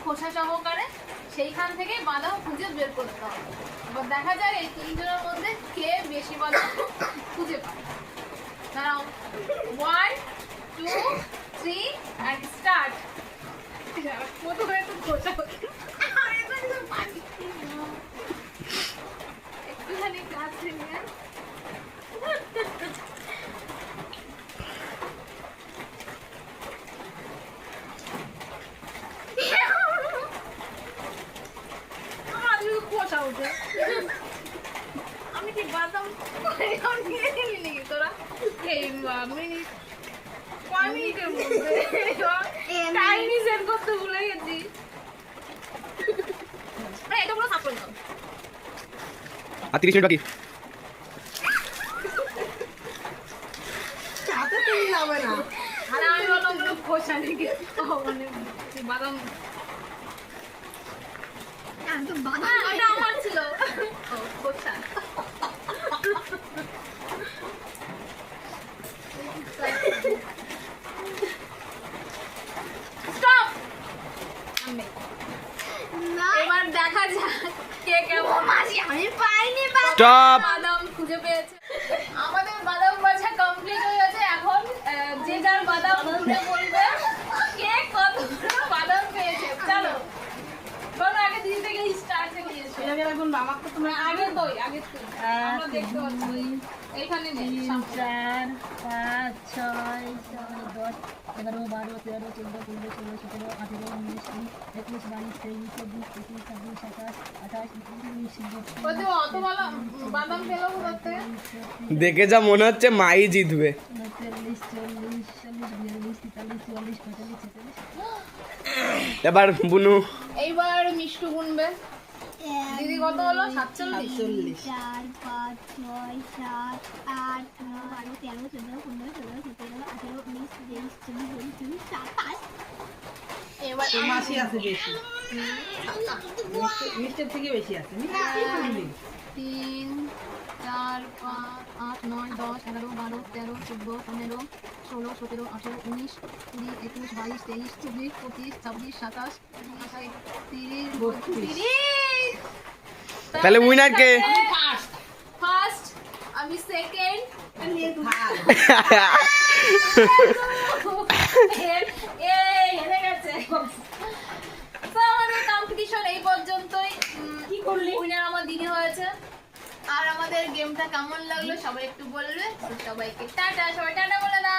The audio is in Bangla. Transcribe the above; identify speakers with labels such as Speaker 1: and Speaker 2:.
Speaker 1: খোসা সহকারে, সেইখান থেকে বাদাম খুঁজে বের করতে হবে। এবার দেখা যাক এই তিনজনের মধ্যে কে বেশি বাদাম খুঁজে পায়। দাঁড়াও, 1 2 3 and start। প্রথমে একটু খোসা একটুখানি কাছে নিয়ে আমি কি বাদাম নিয়ে নিলি নাকি তোরা? এই মিনিট কয় মিনিটের মধ্যে টাইমই সেট করতে ভুলে গেছি। এটা পুরো সাফ করে দাও।
Speaker 2: আর 30 মিনিট বাকি।
Speaker 1: চাতে তো যাবে না। আরে আমি বললাম পুরো খোসা নিয়ে মানে বাদাম তো বাদাম এটা আমার ছিল। ও খোসা। স্টপ। এবার দেখা যাক কে কেমন আমি পাইনি
Speaker 2: স্টপ।
Speaker 1: বাদাম খুঁজে পেয়েছে। আমাদের বাদাম বাছা কমপ্লিট হয়ে গেছে। এখন যে যার বাদাম খুঁজে বলবে কে কত বাদাম পেয়েছে। চলো বলো, আগে দিদি থেকে স্টার্ট থেকে দিয়েছো।
Speaker 3: এখন বাবাকে তোমরা
Speaker 1: আগে তুই আমরা দেখতে পাচ্ছি এইখানে নেই
Speaker 3: 3 4 5 6 7 10 11 12 13 14 15 16 17 18 19 20 21 22 23 24 25 26 27 28 29
Speaker 1: ওই তো অত বলো বাদাম পেলো কোথা থেকে?
Speaker 2: দেখে যা মনে হচ্ছে মাই জিতবে।
Speaker 3: 30 40 42 43 44 45 46
Speaker 2: এবার বুনু
Speaker 1: এইবার মিষ্টু গুনবে। দিদি কত হলো? 47।
Speaker 4: 4 5 6 7 8 9 12 13 14 15 16 17 18 19 20 21 22 27
Speaker 1: এবার
Speaker 3: মাসি আছে বেশি মিষ্টির থেকে বেশি আছে মিষ্টি কি করলি
Speaker 1: 3 4 5 8 9 10 11 12 13 14 15 16 17 18 19 20 21 22 23 24 25 26 27 28 30
Speaker 2: তাহলে উইনার কে?
Speaker 1: ফার্স্ট আমি সেকেন্ড হেরে গেছে। তো আমাদের কম্পিটিশন এই পর্যন্তই। কি করলি? উইনার আমার দিদি হয়েছে। আর আমাদের গেমটা কেমন লাগলো সবাই একটু বলবে। তো সবাইকে টাটা, সবাই টাটা বলে দাও।